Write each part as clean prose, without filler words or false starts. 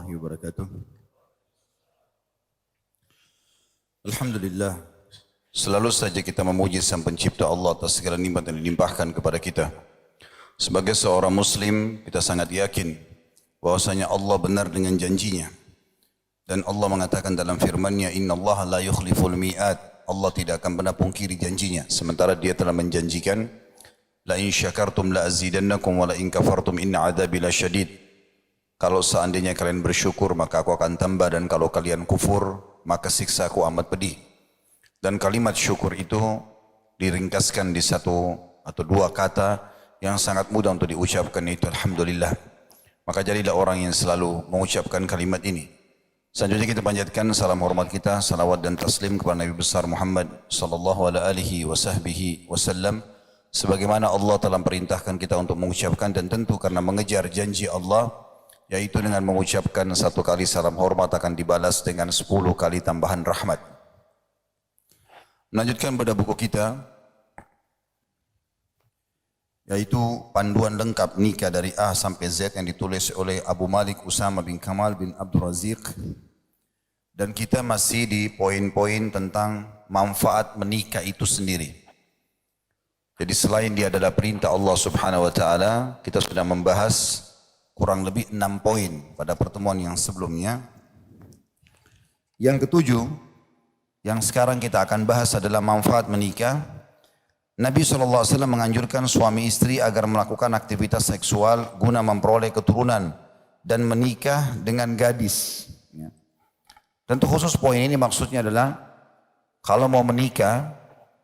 warahmatullahi wabarakatuh. Alhamdulillah, selalu saja kita memuji Sang Pencipta Allah atas segala nikmat yang dilimpahkan kepada kita. Sebagai seorang muslim, kita sangat yakin bahwasanya Allah benar dengan janjinya. Dan Allah mengatakan dalam firman-Nya, "Innallaha la yukhliful mi'ad." Allah tidak akan pernah pungkiri janjinya. Sementara Dia telah menjanjikan, "La in syakartum la azidannakum wa la in kafartum inna 'adzabi lasyadid." Kalau seandainya kalian bersyukur, maka aku akan tambah, dan kalau kalian kufur, maka siksaku amat pedih. Dan kalimat syukur itu diringkaskan di satu atau dua kata yang sangat mudah untuk diucapkan, yaitu Alhamdulillah. Maka jadilah orang yang selalu mengucapkan kalimat ini. Selanjutnya kita panjatkan salam hormat kita, salawat dan taslim kepada Nabi besar Muhammad sallallahu alaihi wasallam. Sebagaimana Allah telah perintahkan kita untuk mengucapkan, dan tentu karena mengejar janji Allah, yaitu dengan mengucapkan satu kali salam hormat akan dibalas dengan 10 kali tambahan rahmat. Melanjutkan pada buku kita, yaitu panduan lengkap nikah dari A sampai Z yang ditulis oleh Abu Malik Usama bin Kamal bin Abdul Raziq. Dan kita masih di poin-poin tentang manfaat menikah itu sendiri. Jadi selain dia adalah perintah Allah Subhanahu wa taala, kita sudah membahas kurang lebih 6 poin pada pertemuan yang sebelumnya. Yang ketujuh, yang sekarang kita akan bahas adalah manfaat menikah. Nabi SAW menganjurkan suami istri agar melakukan aktivitas seksual guna memperoleh keturunan dan menikah dengan gadis. Tentu khusus poin ini maksudnya adalah kalau mau menikah,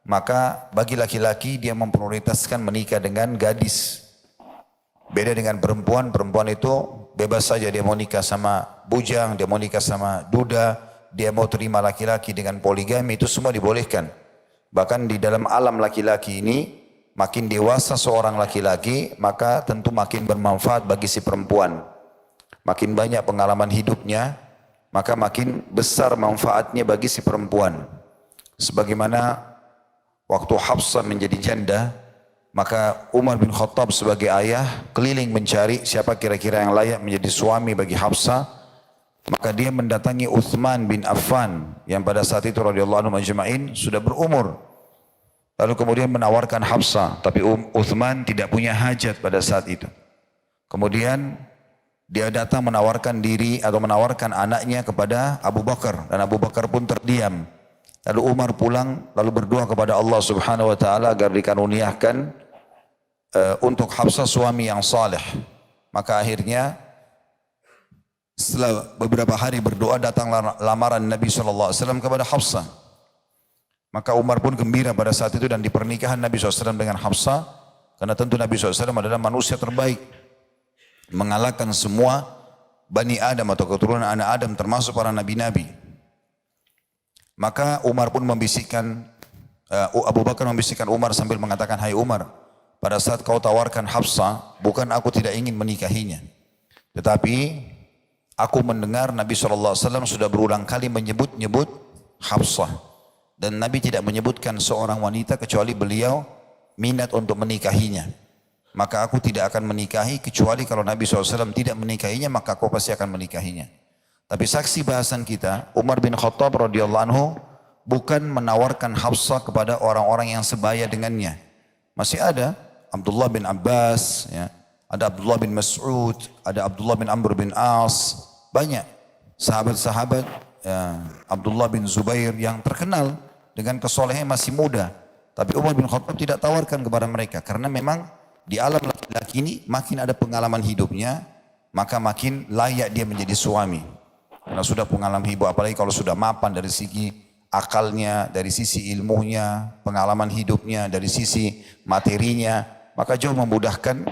maka bagi laki-laki dia memprioritaskan menikah dengan gadis. Beda dengan perempuan, perempuan itu bebas saja, dia mau nikah sama bujang, dia mau nikah sama duda, dia mau terima laki-laki dengan poligami, itu semua dibolehkan. Bahkan di dalam alam laki-laki ini, makin dewasa seorang laki-laki, maka tentu makin bermanfaat bagi si perempuan. Makin banyak pengalaman hidupnya, maka makin besar manfaatnya bagi si perempuan. Sebagaimana waktu Hafsah menjadi janda, maka Umar bin Khattab sebagai ayah keliling mencari siapa kira-kira yang layak menjadi suami bagi Hafsah. Maka dia mendatangi Uthman bin Affan yang pada saat itu radhiyallahu anhu ajma'in sudah berumur. Lalu kemudian menawarkan Hafsah, tapi Uthman tidak punya hajat pada saat itu. Kemudian dia datang menawarkan diri atau menawarkan anaknya kepada Abu Bakar, dan Abu Bakar pun terdiam. Lalu Umar pulang lalu berdoa kepada Allah Subhanahu wa taala agar dikaruniakan untuk Hafsah suami yang saleh. Maka akhirnya setelah beberapa hari berdoa, datang lamaran Nabi SAW kepada Hafsah. Maka Umar pun gembira pada saat itu, dan di pernikahan Nabi SAW dengan Hafsah, karena tentu Nabi SAW adalah manusia terbaik, mengalahkan semua Bani Adam atau keturunan anak Adam termasuk para nabi-nabi. Maka Umar pun membisikkan, Abu Bakar membisikkan Umar sambil mengatakan, "Hai Umar, pada saat kau tawarkan Hafsah, bukan aku tidak ingin menikahinya. Tetapi aku mendengar Nabi SAW sudah berulang kali menyebut-nyebut Hafsah. Dan Nabi tidak menyebutkan seorang wanita kecuali beliau minat untuk menikahinya. Maka aku tidak akan menikahi kecuali kalau Nabi SAW tidak menikahinya, maka aku pasti akan menikahinya." Tapi saksi bahasan kita, Umar bin Khattab radhiyallahu anhu bukan menawarkan Hafsah kepada orang-orang yang sebaya dengannya. Masih ada Abdullah bin Abbas, ya, ada Abdullah bin Mas'ud, ada Abdullah bin Amr bin As, banyak sahabat-sahabat, ya, Abdullah bin Zubair yang terkenal dengan kesolehan masih muda. Tapi Umar bin Khattab tidak tawarkan kepada mereka, karena memang di alam laki-laki ini makin ada pengalaman hidupnya, maka makin layak dia menjadi suami. Karena sudah pengalaman hidup, apalagi kalau sudah mapan dari segi akalnya, dari sisi ilmunya, pengalaman hidupnya, dari sisi materinya, maka jauh memudahkan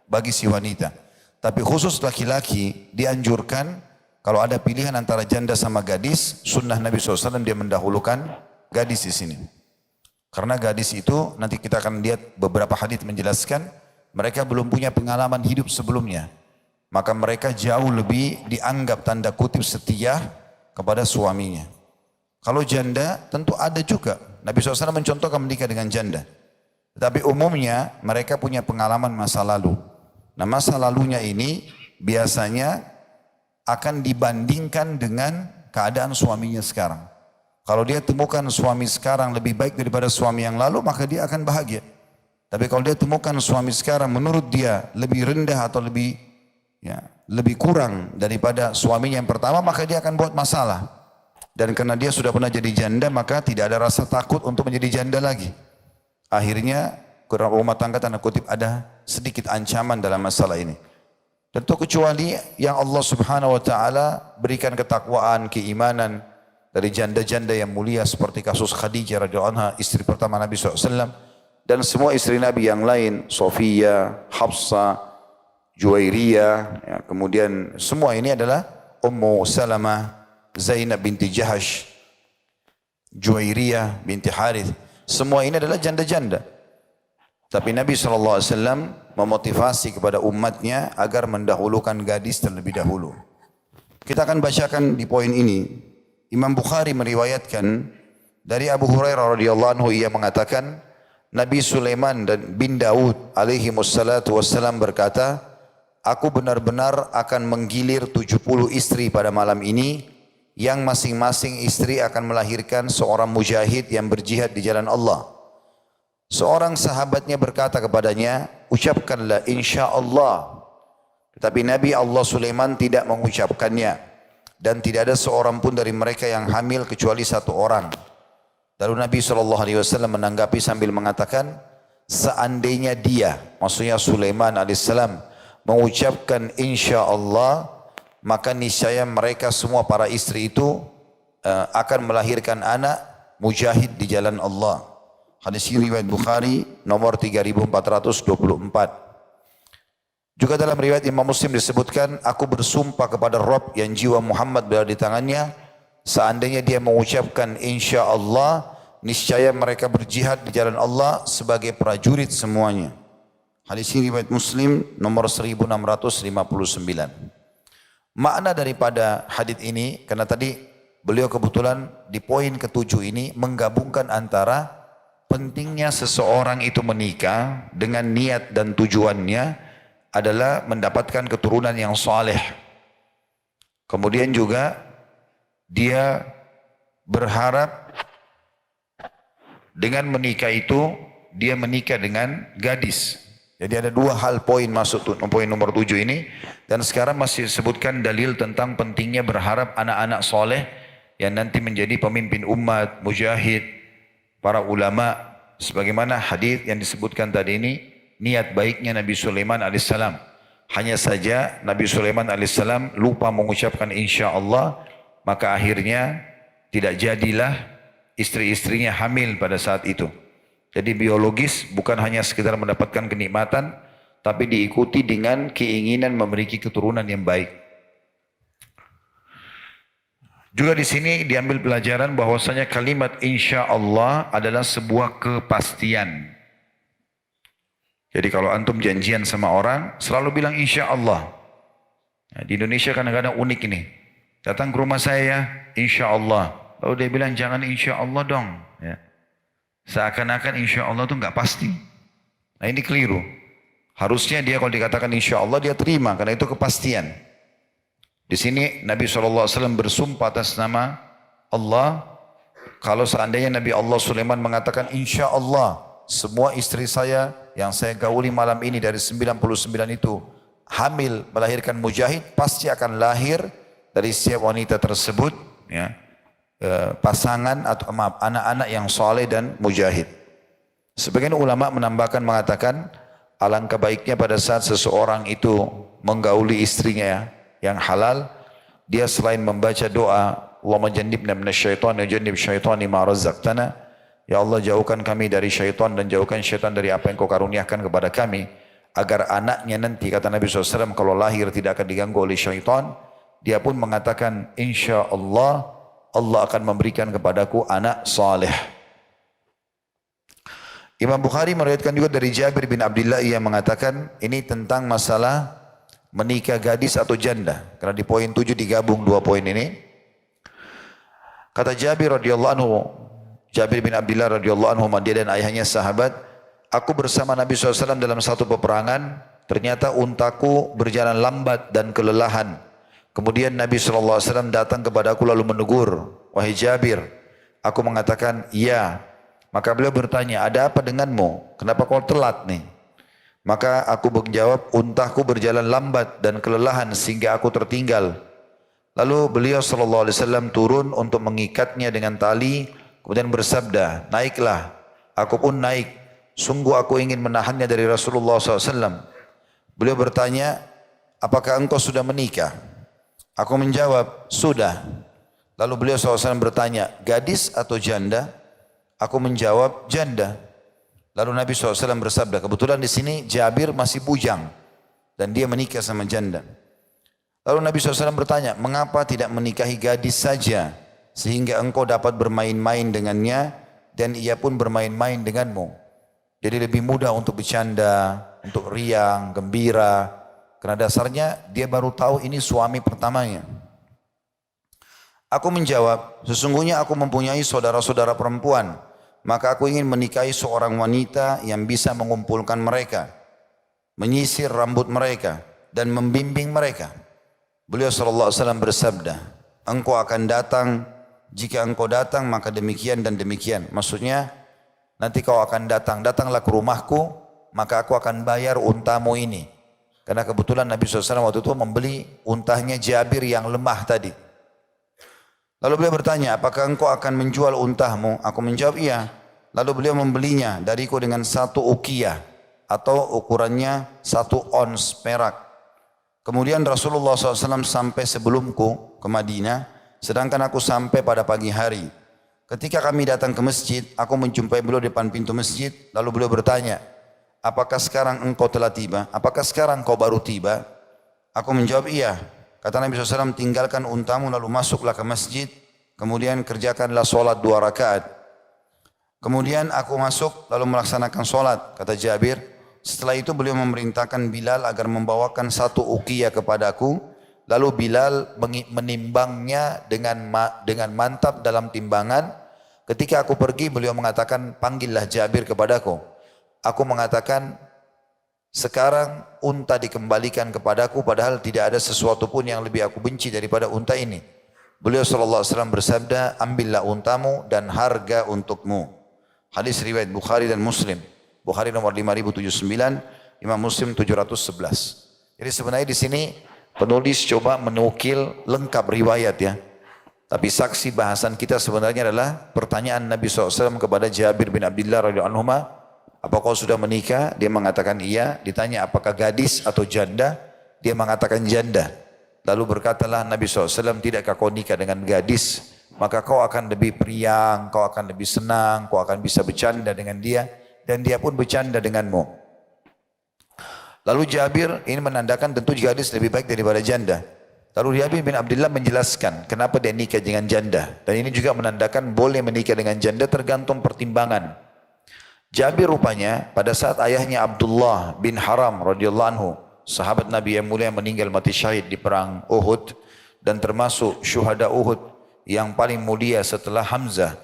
bagi si wanita. Tapi khusus laki-laki dianjurkan kalau ada pilihan antara janda sama gadis, sunnah Nabi SAW dia mendahulukan gadis di sini. Karena gadis itu nanti kita akan lihat beberapa hadits menjelaskan mereka belum punya pengalaman hidup sebelumnya. Maka mereka jauh lebih dianggap tanda kutip setia kepada suaminya. Kalau janda tentu ada juga. Nabi SAW mencontohkan menikah dengan janda. Tetapi umumnya mereka punya pengalaman masa lalu. Nah, masa lalunya ini biasanya akan dibandingkan dengan keadaan suaminya sekarang. Kalau dia temukan suami sekarang lebih baik daripada suami yang lalu, maka dia akan bahagia. Tapi kalau dia temukan suami sekarang menurut dia lebih rendah atau lebih kurang daripada suaminya yang pertama, maka dia akan buat masalah. Dan karena dia sudah pernah jadi janda, maka tidak ada rasa takut untuk menjadi janda lagi. Akhirnya rumah tangga tanda kutip ada sedikit ancaman dalam masalah ini. Tentu kecuali yang Allah subhanahu wa ta'ala berikan ketakwaan, keimanan dari janda-janda yang mulia seperti kasus Khadijah radhiyallahu anha, istri pertama Nabi SAW. Dan semua istri Nabi yang lain, Sofia, Hafsah, Juwairiyah, ya, kemudian semua ini adalah Ummu Salamah, Zainab binti Jahash, Juwairiyah binti Harith. Semua ini adalah janda-janda. Tapi Nabi SAW memotivasi kepada umatnya agar mendahulukan gadis terlebih dahulu. Kita akan bacakan di poin ini. Imam Bukhari meriwayatkan dari Abu Hurairah radhiyallahu anhu, ia mengatakan, Nabi Sulaiman dan bin Daud alaihi wassalatu wassalam berkata, aku benar-benar akan menggilir 70 istri pada malam ini, yang masing-masing istri akan melahirkan seorang mujahid yang berjihad di jalan Allah. Seorang sahabatnya berkata kepadanya, ucapkanlah insyaAllah. Tetapi Nabi Allah Sulaiman tidak mengucapkannya. Dan tidak ada seorang pun dari mereka yang hamil kecuali satu orang. Lalu Nabi SAW menanggapi sambil mengatakan, seandainya dia, maksudnya Sulaiman AS, mengucapkan insyaAllah, maka niscaya mereka semua para istri itu akan melahirkan anak mujahid di jalan Allah. Hadis ini riwayat Bukhari nomor 3424. Juga dalam riwayat Imam Muslim disebutkan, aku bersumpah kepada Rabb yang jiwa Muhammad berada di tangannya, seandainya dia mengucapkan insya Allah, niscaya mereka berjihad di jalan Allah sebagai prajurit semuanya. Hadis ini riwayat Muslim nomor 1659. Makna daripada hadis ini, karena tadi beliau kebetulan di poin ke-7 ini menggabungkan antara pentingnya seseorang itu menikah dengan niat dan tujuannya adalah mendapatkan keturunan yang saleh. Kemudian juga dia berharap dengan menikah itu dia menikah dengan gadis. Jadi ada dua hal poin masuk poin nomor 7 ini. Dan sekarang masih disebutkan dalil tentang pentingnya berharap anak-anak soleh yang nanti menjadi pemimpin umat, mujahid, para ulama. Sebagaimana hadis yang disebutkan tadi ini, niat baiknya Nabi Sulaiman alaihissalam. Hanya saja Nabi Sulaiman alaihissalam lupa mengucapkan insya Allah, maka akhirnya tidak jadilah istri-istrinya hamil pada saat itu. Jadi biologis bukan hanya sekedar mendapatkan kenikmatan, tapi diikuti dengan keinginan memiliki keturunan yang baik. Juga di sini diambil pelajaran bahwasanya kalimat insya Allah adalah sebuah kepastian. Jadi kalau antum janjian sama orang, selalu bilang insya Allah. Nah, di Indonesia kadang-kadang unik ini. Datang ke rumah saya, insya Allah. Lalu dia bilang jangan insya Allah dong. Ya. Seakan-akan insya Allah itu nggak pasti. Nah ini keliru. Harusnya dia kalau dikatakan insya Allah dia terima, karena itu kepastian. Di sini Nabi SAW bersumpah atas nama Allah. Kalau seandainya Nabi Allah Sulaiman mengatakan insya Allah semua istri saya yang saya gauli malam ini dari 99 itu hamil melahirkan mujahid, pasti akan lahir dari setiap wanita tersebut ya, pasangan atau anak-anak yang soleh dan mujahid. Sebagian ulama menambahkan mengatakan alangkah baiknya pada saat seseorang itu menggauli istrinya yang halal, dia selain membaca doa Allahumma jannibna minasyaitonir jannib syaitani ma razaqtana, ya Allah jauhkan kami dari syaitan dan jauhkan syaitan dari apa yang kau karuniakan kepada kami, agar anaknya nanti, kata Nabi SAW, kalau lahir tidak akan diganggu oleh syaitan. Dia pun mengatakan insya Allah, Allah akan memberikan kepadaku anak saleh. Imam Bukhari meriwayatkan juga dari Jabir bin Abdullah yang mengatakan ini tentang masalah menikah gadis atau janda. Karena di poin 7 digabung dua poin ini. Kata Jabir radhiyallahu anhu, Jabir bin Abdullah radhiyallahu anhu, dia dan ayahnya sahabat, aku bersama Nabi SAW dalam satu peperangan, ternyata untaku berjalan lambat dan kelelahan. Kemudian Nabi SAW datang kepada aku lalu menegur, wahai Jabir. Aku mengatakan, iya. Maka beliau bertanya, ada apa denganmu? Kenapa kau telat nih? Maka aku menjawab, untaku berjalan lambat dan kelelahan sehingga aku tertinggal. Lalu beliau SAW turun untuk mengikatnya dengan tali, kemudian bersabda, naiklah. Aku pun naik. Sungguh aku ingin menahannya dari Rasulullah SAW. Beliau bertanya, apakah engkau sudah menikah? Aku menjawab, sudah. Lalu beliau SAW bertanya, gadis atau janda? Aku menjawab, janda. Lalu Nabi SAW bersabda, kebetulan di sini Jabir masih bujang dan dia menikah sama janda. Lalu Nabi SAW bertanya, mengapa tidak menikahi gadis saja sehingga engkau dapat bermain-main dengannya dan ia pun bermain-main denganmu. Jadi lebih mudah untuk bercanda, untuk riang, gembira. Karena dasarnya dia baru tahu ini suami pertamanya. Aku menjawab, sesungguhnya aku mempunyai saudara-saudara perempuan. Maka aku ingin menikahi seorang wanita yang bisa mengumpulkan mereka, menyisir rambut mereka, dan membimbing mereka. Beliau SAW bersabda, engkau akan datang, jika engkau datang maka demikian dan demikian. Maksudnya, nanti kau akan datang, datanglah ke rumahku, maka aku akan bayar untamu ini. Karena kebetulan Nabi SAW waktu itu membeli untahnya Jabir yang lemah tadi. Lalu beliau bertanya, apakah engkau akan menjual untahmu? Aku menjawab, iya. Lalu beliau membelinya dariku dengan 1 uqiyah atau ukurannya 1 ons perak. Kemudian Rasulullah SAW sampai sebelumku ke Madinah, sedangkan aku sampai pada pagi hari. Ketika kami datang ke masjid, aku menjumpai beliau di depan pintu masjid, lalu beliau bertanya, apakah sekarang engkau telah tiba? Apakah sekarang kau baru tiba? Aku menjawab, iya. Kata Nabi SAW, tinggalkan untamu lalu masuklah ke masjid, kemudian kerjakanlah solat 2 rakaat. Kemudian aku masuk lalu melaksanakan solat, kata Jabir. Setelah itu beliau memerintahkan Bilal agar membawakan 1 uqiyah kepadaku, lalu Bilal menimbangnya dengan mantap dalam timbangan. Ketika aku pergi beliau mengatakan, panggillah Jabir kepadaku. Aku mengatakan, sekarang unta dikembalikan kepadaku padahal tidak ada sesuatu pun yang lebih aku benci daripada unta ini. Beliau SAW bersabda, ambillah untamu dan harga untukmu. Hadis riwayat Bukhari dan Muslim. Bukhari nomor 5079, Imam Muslim 711. Jadi sebenarnya di sini penulis coba menukil lengkap riwayat ya. Tapi saksi bahasan kita sebenarnya adalah pertanyaan Nabi SAW kepada Jabir bin Abdullah radhiyallahu anhu, apa kau sudah menikah? Dia mengatakan iya. Ditanya apakah gadis atau janda? Dia mengatakan janda. Lalu berkatalah Nabi SAW, tidakkah kau nikah dengan gadis? Maka kau akan lebih periang, kau akan lebih senang, kau akan bisa bercanda dengan dia. Dan dia pun bercanda denganmu. Lalu Jabir ini menandakan tentu gadis lebih baik daripada janda. Lalu Jabir bin Abdullah menjelaskan kenapa dia nikah dengan janda. Dan ini juga menandakan boleh menikah dengan janda tergantung pertimbangan. Jabir rupanya pada saat ayahnya Abdullah bin Haram radhiyallahu anhu, sahabat Nabi yang mulia yang meninggal mati syahid di perang Uhud dan termasuk syuhada Uhud yang paling mulia setelah Hamzah.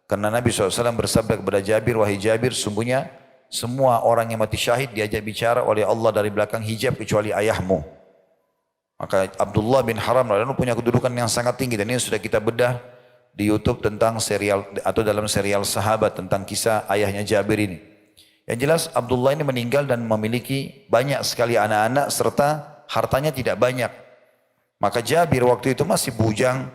Karena Nabi SAW bersabda kepada Jabir, wahai Jabir, sungguhnya semua orang yang mati syahid diajak bicara oleh Allah dari belakang hijab kecuali ayahmu. Maka Abdullah bin Haram radhiyallahu anhu punya kedudukan yang sangat tinggi dan ini sudah kita bedah di YouTube tentang serial atau dalam serial sahabat tentang kisah ayahnya Jabir ini. Yang jelas Abdullah ini meninggal dan memiliki banyak sekali anak-anak serta hartanya tidak banyak. Maka Jabir waktu itu masih bujang,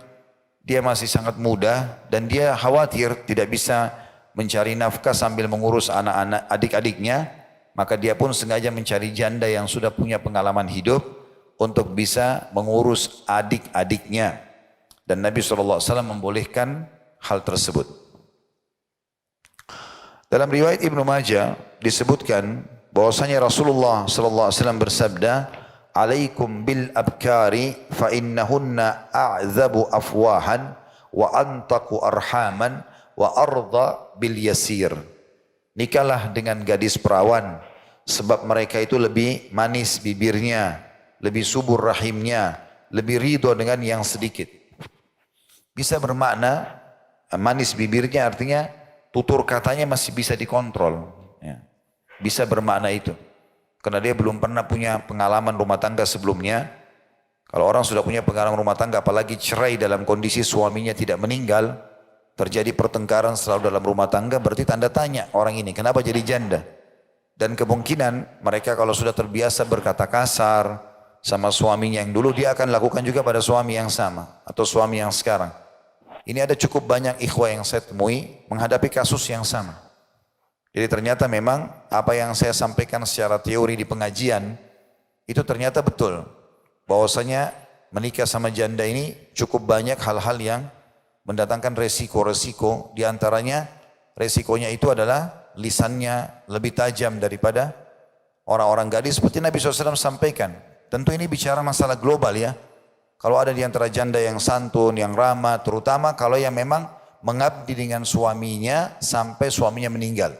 dia masih sangat muda dan dia khawatir tidak bisa mencari nafkah sambil mengurus anak-anak adik-adiknya. Maka dia pun sengaja mencari janda yang sudah punya pengalaman hidup untuk bisa mengurus adik-adiknya. Dan Nabi SAW membolehkan hal tersebut. Dalam riwayat Ibnu Majah disebutkan bahwasanya Rasulullah SAW bersabda, "Alaikum bil abkari fa innahunna a'dzabu afwahan wa antaqu arhaman wa arda bil yasir." Nikahlah dengan gadis perawan sebab mereka itu lebih manis bibirnya, lebih subur rahimnya, lebih ridho dengan yang sedikit. Bisa bermakna manis bibirnya artinya tutur katanya masih bisa dikontrol. Ya. Bisa bermakna itu. Karena dia belum pernah punya pengalaman rumah tangga sebelumnya. Kalau orang sudah punya pengalaman rumah tangga, apalagi cerai dalam kondisi suaminya tidak meninggal, terjadi pertengkaran selalu dalam rumah tangga, berarti tanda tanya orang ini, kenapa jadi janda? Dan kemungkinan mereka kalau sudah terbiasa berkata kasar sama suaminya yang dulu, dia akan lakukan juga pada suami yang sama atau suami yang sekarang. Ini ada cukup banyak ikhwah yang saya temui menghadapi kasus yang sama. Jadi ternyata memang apa yang saya sampaikan secara teori di pengajian, itu ternyata betul. Bahwasanya menikah sama janda ini cukup banyak hal-hal yang mendatangkan resiko-resiko. Di antaranya resikonya itu adalah lisannya lebih tajam daripada orang-orang gadis. Seperti Nabi SAW sampaikan. Tentu ini bicara masalah global ya. Kalau ada di antara janda yang santun, yang ramah, terutama kalau yang memang mengabdi dengan suaminya sampai suaminya meninggal.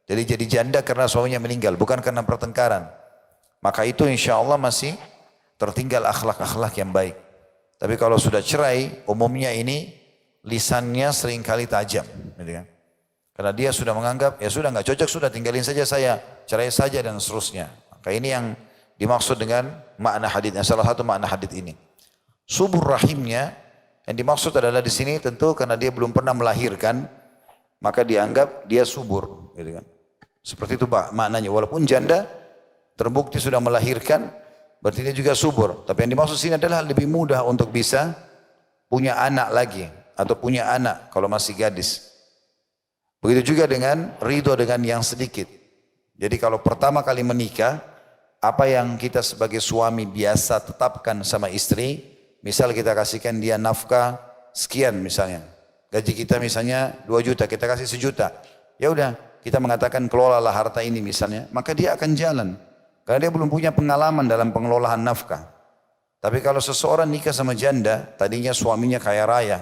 Jadi janda karena suaminya meninggal, bukan karena pertengkaran. Maka itu insya Allah masih tertinggal akhlak-akhlak yang baik. Tapi kalau sudah cerai, umumnya ini lisannya seringkali tajam. Gitu kan? Karena dia sudah menganggap, ya sudah nggak cocok, sudah tinggalin saja saya, cerai saja dan seterusnya. Maka ini yang dimaksud dengan makna haditsnya, salah satu makna hadits ini. Subur rahimnya, yang dimaksud adalah di sini tentu karena dia belum pernah melahirkan, maka dianggap dia subur. Gitu kan? Seperti itu maknanya, walaupun janda terbukti sudah melahirkan, berarti dia juga subur. Tapi yang dimaksud sini adalah lebih mudah untuk bisa punya anak lagi. Atau punya anak kalau masih gadis. Begitu juga dengan ridho dengan yang sedikit. Jadi kalau pertama kali menikah, apa yang kita sebagai suami biasa tetapkan sama istri, misal kita kasihkan dia nafkah sekian misalnya. Gaji kita misalnya 2 juta, kita kasih 1 juta. Ya udah, kita mengatakan kelolalah harta ini misalnya, maka dia akan jalan. Karena dia belum punya pengalaman dalam pengelolaan nafkah. Tapi kalau seseorang nikah sama janda, tadinya suaminya kaya raya.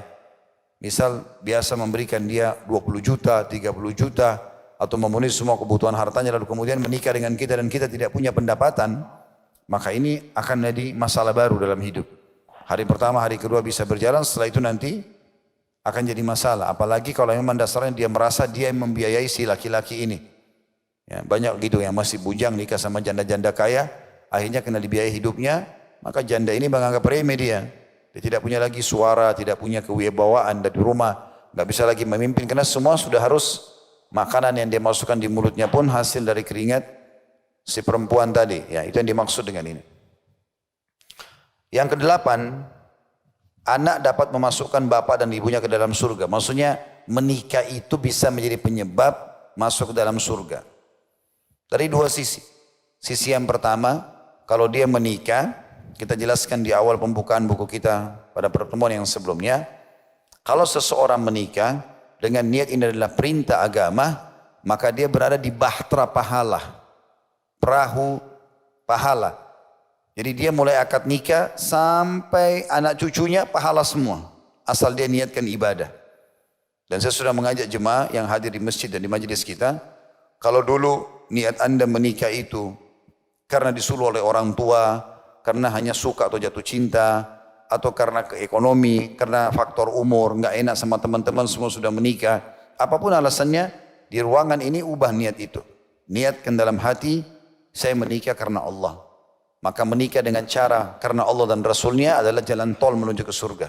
Misal biasa memberikan dia 20 juta, 30 juta, atau memenuhi semua kebutuhan hartanya, lalu kemudian menikah dengan kita dan kita tidak punya pendapatan, maka ini akan jadi masalah baru dalam hidup. Hari pertama, hari kedua bisa berjalan, setelah itu nanti akan jadi masalah. Apalagi kalau memang dasarnya dia merasa dia yang membiayai si laki-laki ini. Ya, banyak gitu yang masih bujang nikah sama janda-janda kaya, akhirnya kena dibiayai hidupnya, maka janda ini menganggap remeh dia. Dia tidak punya lagi suara, tidak punya kewibawaan dari rumah, nggak bisa lagi memimpin karena semua sudah harus makanan yang dia masukkan di mulutnya pun hasil dari keringat si perempuan tadi. Ya, itu yang dimaksud dengan ini. Yang kedelapan, anak dapat memasukkan bapak dan ibunya ke dalam surga. Maksudnya menikah itu bisa menjadi penyebab masuk ke dalam surga. Dari 2 sisi. Sisi yang pertama, kalau dia menikah, kita jelaskan di awal pembukaan buku kita pada pertemuan yang sebelumnya. Kalau seseorang menikah dengan niat ini adalah perintah agama, maka dia berada di bahtera pahala, perahu pahala. Jadi dia mulai akad nikah sampai anak cucunya pahala semua, asal dia niatkan ibadah. Dan saya sudah mengajak jemaah yang hadir di masjid dan di majelis kita, kalau dulu niat anda menikah itu karena disuruh oleh orang tua, karena hanya suka atau jatuh cinta, atau karena ekonomi, karena faktor umur, nggak enak sama teman-teman semua sudah menikah, apapun alasannya, di ruangan ini ubah niat itu. Niatkan dalam hati, saya menikah karena Allah. Maka menikah dengan cara karena Allah dan Rasulnya adalah jalan tol menuju ke surga.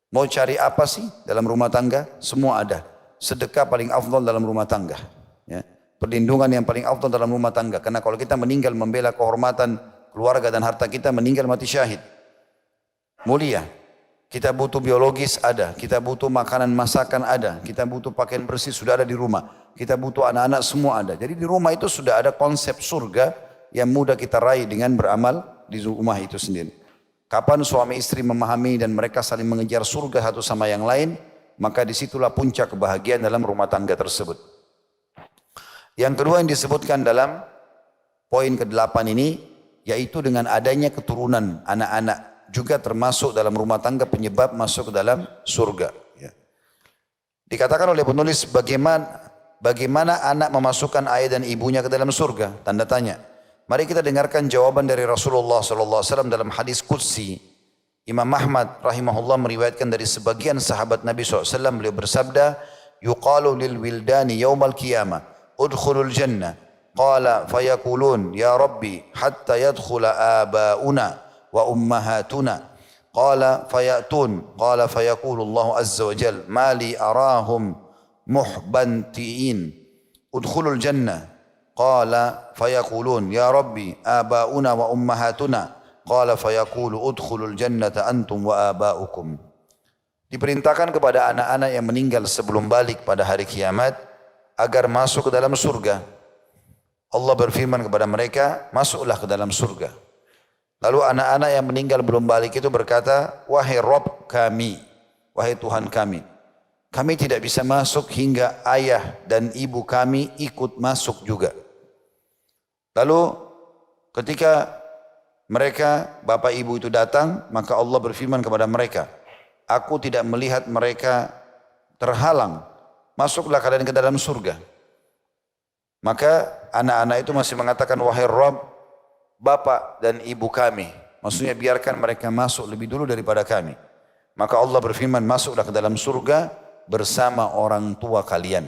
Mau cari apa sih dalam rumah tangga? Semua ada. Sedekah paling afdal dalam rumah tangga. Ya. Perlindungan yang paling afdal dalam rumah tangga. Karena kalau kita meninggal membela kehormatan keluarga dan harta kita, meninggal mati syahid. Mulia. Kita butuh biologis ada. Kita butuh makanan masakan ada. Kita butuh pakaian bersih sudah ada di rumah. Kita butuh anak-anak semua ada. Jadi di rumah itu sudah ada konsep surga yang mudah kita raih dengan beramal di rumah itu sendiri. Kapan suami istri memahami dan mereka saling mengejar surga satu sama yang lain, maka disitulah puncak kebahagiaan dalam rumah tangga tersebut. Yang kedua yang disebutkan dalam poin ke-8 ini, yaitu dengan adanya keturunan anak-anak juga termasuk dalam rumah tangga penyebab masuk ke dalam surga. Ya. Dikatakan oleh penulis bagaimana anak memasukkan ayah dan ibunya ke dalam surga? Tanda tanya. Mari kita dengarkan jawaban dari Rasulullah SAW dalam hadis Qudsi. Imam Ahmad rahimahullah meriwayatkan dari sebagian sahabat Nabi SAW, beliau bersabda, yuqalu lil wildani yawmal qiyamah udkhulul jannah, qala fayakulun ya Rabbi hatta yadkhula abauna wa ummahatuna. Qala fayatun, qala fayaqulu Allah azza wa jal, ma li arahum muhbantiin, udkhulul jannah. Qala fayaqulun, ya Rabbi, abauna wa ummahatuna. Qala fayaqulu, udkhulul jannata antum wa abaukum. Diperintahkan kepada anak-anak yang meninggal sebelum balik pada hari kiamat agar masuk ke dalam surga. Allah berfirman kepada mereka, masuklah ke dalam surga. Lalu anak-anak yang meninggal belum balik itu berkata, wahai Rabb kami, wahai Tuhan kami tidak bisa masuk hingga ayah dan ibu kami ikut masuk juga. Lalu ketika mereka, bapak ibu itu datang, maka Allah berfirman kepada mereka, aku tidak melihat mereka terhalang, masuklah kalian ke dalam surga. Maka anak-anak itu masih mengatakan, wahai Rabb, bapak dan ibu kami, maksudnya biarkan mereka masuk lebih dulu daripada kami. Maka Allah berfirman, masuklah ke dalam surga bersama orang tua kalian.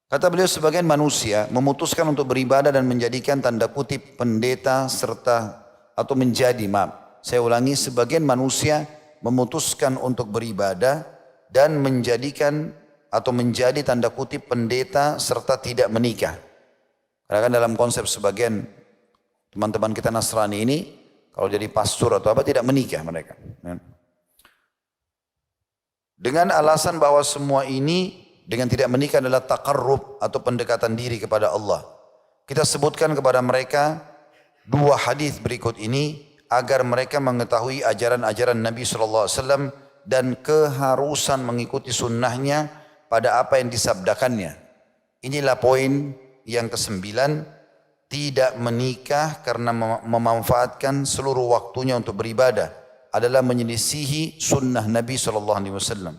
Kata beliau, sebagian manusia memutuskan untuk beribadah dan menjadikan tanda kutip pendeta serta atau menjadi, saya ulangi, sebagian manusia memutuskan untuk beribadah dan menjadikan atau menjadi tanda kutip pendeta serta tidak menikah. Karena kan dalam konsep sebagian teman-teman kita Nasrani ini, kalau jadi pastor atau apa tidak menikah mereka. Dengan alasan bahwa semua ini dengan tidak menikah adalah taqarrub atau pendekatan diri kepada Allah. Kita sebutkan kepada mereka dua hadis berikut ini agar mereka mengetahui ajaran-ajaran Nabi SAW dan keharusan mengikuti sunnahnya pada apa yang disabdakannya. Inilah poin yang ke-9, tidak menikah karena memanfaatkan seluruh waktunya untuk beribadah adalah menyelisihi sunnah Nabi SAW.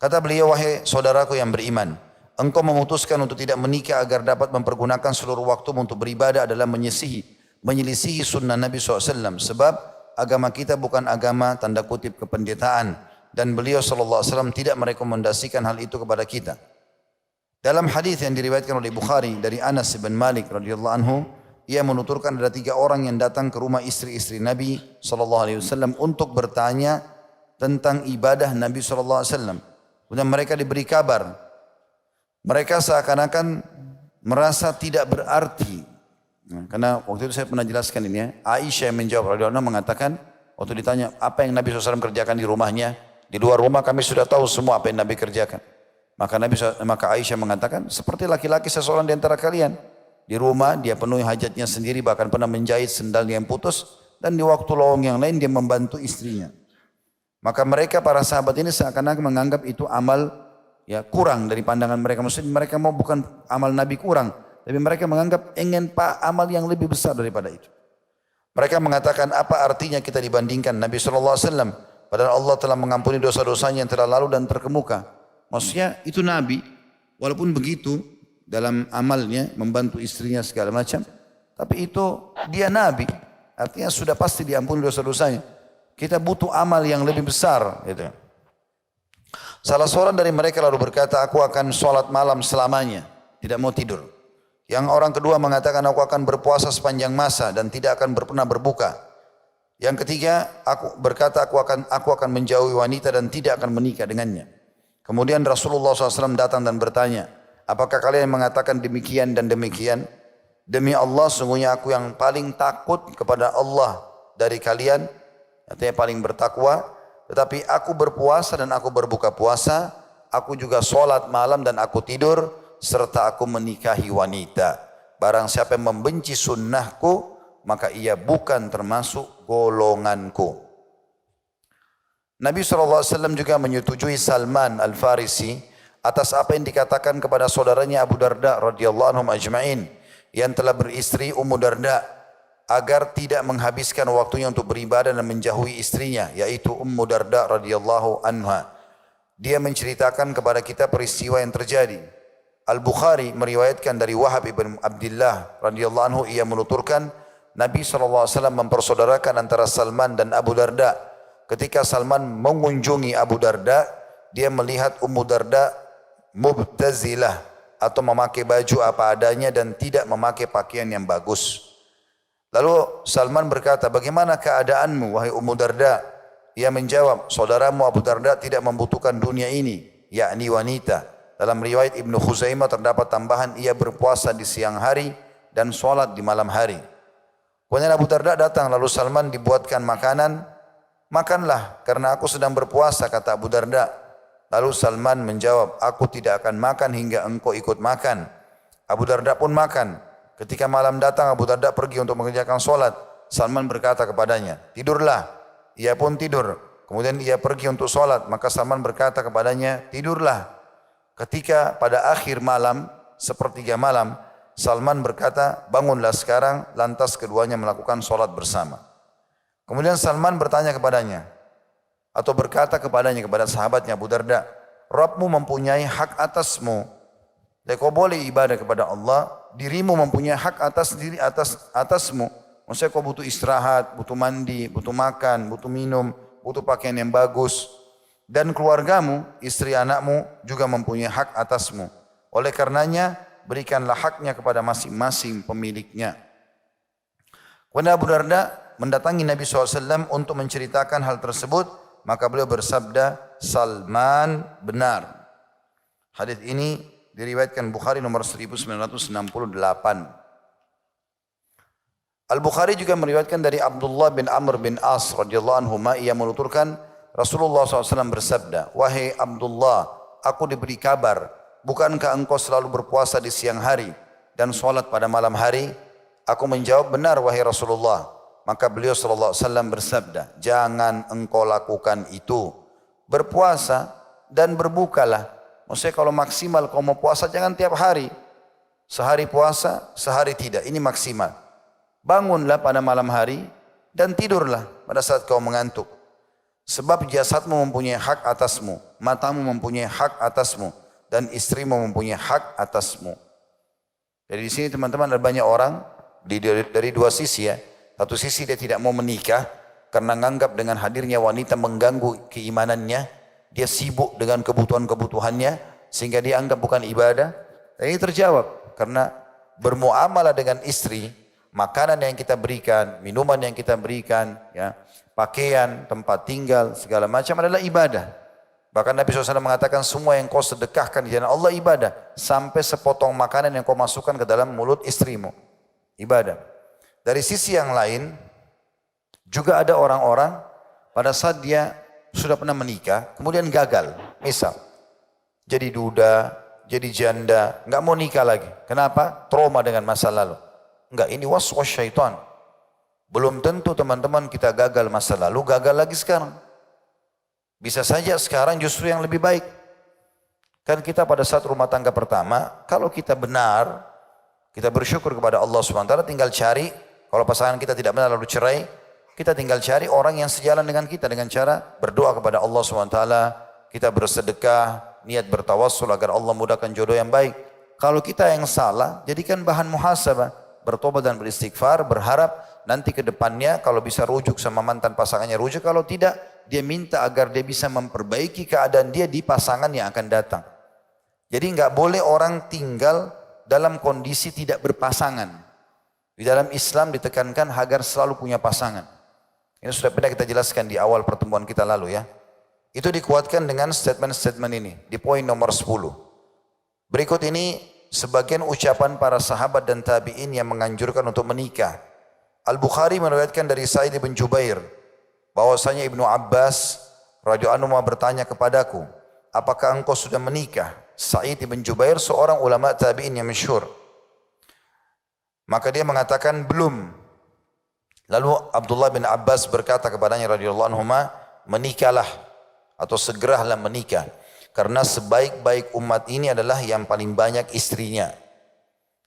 Kata beliau, wahai saudaraku yang beriman, engkau memutuskan untuk tidak menikah agar dapat mempergunakan seluruh waktu untuk beribadah adalah menyelisihi sunnah Nabi SAW. Sebab agama kita bukan agama tanda kutip kependetaan, dan beliau SAW tidak merekomendasikan hal itu kepada kita. Dalam hadis yang diriwayatkan oleh Bukhari dari Anas bin Malik radhiyallahu anhu, ia menuturkan ada 3 orang yang datang ke rumah istri-istri Nabi SAW untuk bertanya tentang ibadah Nabi SAW. Kemudian mereka diberi kabar. Mereka seakan-akan merasa tidak berarti. Karena waktu itu saya pernah jelaskan ini ya. Aisyah yang menjawab radhiyallahu anha mengatakan, waktu ditanya apa yang Nabi SAW kerjakan di rumahnya, di luar rumah kami sudah tahu semua apa yang Nabi kerjakan. Maka Aisyah mengatakan, seperti laki-laki seseorang di antara kalian. Di rumah dia penuhi hajatnya sendiri, bahkan pernah menjahit sendalnya yang putus. Dan di waktu lowong yang lain dia membantu istrinya. Maka mereka para sahabat ini seakan-akan menganggap itu amal ya kurang dari pandangan mereka. Maksudnya mereka mau bukan amal Nabi kurang. Tapi mereka menganggap ingin amal yang lebih besar daripada itu. Mereka mengatakan, apa artinya kita dibandingkan Nabi SAW. Padahal Allah telah mengampuni dosa-dosanya yang telah lalu dan terkemuka. Maksudnya itu Nabi, walaupun begitu dalam amalnya membantu istrinya segala macam, tapi itu dia Nabi, artinya sudah pasti diampuni dosa-dosanya. Kita butuh amal yang lebih besar. Gitu. Salah seorang dari mereka lalu berkata, aku akan sholat malam selamanya, tidak mau tidur. Yang orang kedua mengatakan, aku akan berpuasa sepanjang masa dan tidak akan pernah berbuka. Yang ketiga, aku berkata, aku akan menjauhi wanita dan tidak akan menikah dengannya. Kemudian Rasulullah SAW datang dan bertanya, apakah kalian mengatakan demikian dan demikian? Demi Allah, sungguhnya aku yang paling takut kepada Allah dari kalian, artinya paling bertakwa. Tetapi aku berpuasa dan aku berbuka puasa, aku juga sholat malam dan aku tidur, serta aku menikahi wanita. Barang siapa yang membenci sunnahku, maka ia bukan termasuk golonganku. Nabi SAW juga menyetujui Salman Al-Farisi atas apa yang dikatakan kepada saudaranya Abu Darda radhiyallahu anhum ajma'in yang telah beristri Ummu Darda agar tidak menghabiskan waktunya untuk beribadah dan menjauhi istrinya, yaitu Ummu Darda radhiyallahu anha. Dia menceritakan kepada kita peristiwa yang terjadi. Al-Bukhari meriwayatkan dari Wahab ibn Abdullah radhiyallahu anhu, ia menuturkan Nabi SAW mempersaudarakan antara Salman dan Abu Darda. Ketika Salman mengunjungi Abu Darda, dia melihat Ummu Darda mubtazilah atau memakai baju apa adanya dan tidak memakai pakaian yang bagus. Lalu Salman berkata, bagaimana keadaanmu wahai Ummu Darda? Ia menjawab, saudaramu Abu Darda tidak membutuhkan dunia ini, yakni wanita. Dalam riwayat Ibnu Khuzaimah terdapat tambahan, ia berpuasa di siang hari dan sholat di malam hari. Kemudian Abu Darda datang, lalu Salman dibuatkan makanan. Makanlah karena aku sedang berpuasa, kata Abu Darda. Lalu Salman menjawab, aku tidak akan makan hingga engkau ikut makan. Abu Darda pun makan. Ketika malam datang, Abu Darda pergi untuk mengerjakan sholat. Salman berkata kepadanya, tidurlah. Ia pun tidur. Kemudian ia pergi untuk sholat. Maka Salman berkata kepadanya, tidurlah. Ketika pada akhir malam, sepertiga malam, Salman berkata, bangunlah sekarang. Lantas keduanya melakukan sholat bersama. Kemudian Salman bertanya kepadanya, atau berkata kepadanya, kepada sahabatnya Abu Darda, Rabbmu mempunyai hak atasmu. Dan kau boleh ibadah kepada Allah, dirimu mempunyai hak atas diri atasmu. Maksudnya kau butuh istirahat, butuh mandi, butuh makan, butuh minum, butuh pakaian yang bagus. Dan keluargamu, istri anakmu juga mempunyai hak atasmu. Oleh karenanya, berikanlah haknya kepada masing-masing pemiliknya. Kemudian Abu Darda mendatangi Nabi SAW untuk menceritakan hal tersebut. Maka beliau bersabda, Salman benar. Hadis ini diriwayatkan Bukhari nomor 1968. Al-Bukhari juga meriwayatkan dari Abdullah bin Amr bin As radhiyallahu anhu, ia menuturkan Rasulullah SAW bersabda, wahai Abdullah, aku diberi kabar, bukankah engkau selalu berpuasa di siang hari dan sholat pada malam hari? Aku menjawab, benar wahai Rasulullah. Maka beliau SAW bersabda, jangan engkau lakukan itu. Berpuasa dan berbukalah. Maksudnya kalau maksimal kau mau puasa jangan tiap hari. Sehari puasa, sehari tidak. Ini maksimal. Bangunlah pada malam hari dan tidurlah pada saat kau mengantuk. Sebab jasadmu mempunyai hak atasmu, matamu mempunyai hak atasmu, dan istrimu mempunyai hak atasmu. Jadi di sini teman-teman ada banyak orang dari dua sisi ya. Satu sisi dia tidak mau menikah karena menganggap dengan hadirnya wanita mengganggu keimanannya. Dia sibuk dengan kebutuhan-kebutuhannya sehingga dia anggap bukan ibadah. Dan ini terjawab karena bermuamalah dengan istri, makanan yang kita berikan, minuman yang kita berikan, ya, pakaian, tempat tinggal, segala macam adalah ibadah. Bahkan Nabi SAW mengatakan semua yang kau sedekahkan di jalan Allah ibadah. Sampai sepotong makanan yang kau masukkan ke dalam mulut istrimu. Ibadah. Dari sisi yang lain, juga ada orang-orang pada saat dia sudah pernah menikah, kemudian gagal. Misal, jadi duda, jadi janda, nggak mau nikah lagi. Kenapa? Trauma dengan masa lalu. Enggak, ini waswas syaitan. Belum tentu teman-teman kita gagal masa lalu, gagal lagi sekarang. Bisa saja sekarang justru yang lebih baik. Kan kita pada saat rumah tangga pertama, kalau kita benar, kita bersyukur kepada Allah SWT, tinggal cari. Kalau pasangan kita tidak benar lalu cerai, kita tinggal cari orang yang sejalan dengan kita dengan cara berdoa kepada Allah SWT, kita bersedekah, niat bertawassul agar Allah mudahkan jodoh yang baik. Kalau kita yang salah, jadikan bahan muhasabah, bertobat dan beristighfar, berharap nanti ke depannya kalau bisa rujuk sama mantan pasangannya rujuk, kalau tidak dia minta agar dia bisa memperbaiki keadaan dia di pasangan yang akan datang. Jadi enggak boleh orang tinggal dalam kondisi tidak berpasangan. Di dalam Islam ditekankan agar selalu punya pasangan. Ini sudah pernah kita jelaskan di awal pertemuan kita lalu ya. Itu dikuatkan dengan statement-statement ini di poin nomor 10. Berikut ini sebagian ucapan para sahabat dan tabi'in yang menganjurkan untuk menikah. Al-Bukhari meriwayatkan dari Sa'id bin Jubair bahwasanya Ibnu Abbas radhiyallahu anhu bertanya kepadaku, apakah engkau sudah menikah? Sa'id bin Jubair seorang ulama tabi'in yang masyhur. Maka dia mengatakan belum. Lalu Abdullah bin Abbas berkata kepadanya radhiyallahu anhu, menikahlah atau segeralah menikah. Karena sebaik-baik umat ini adalah yang paling banyak istrinya.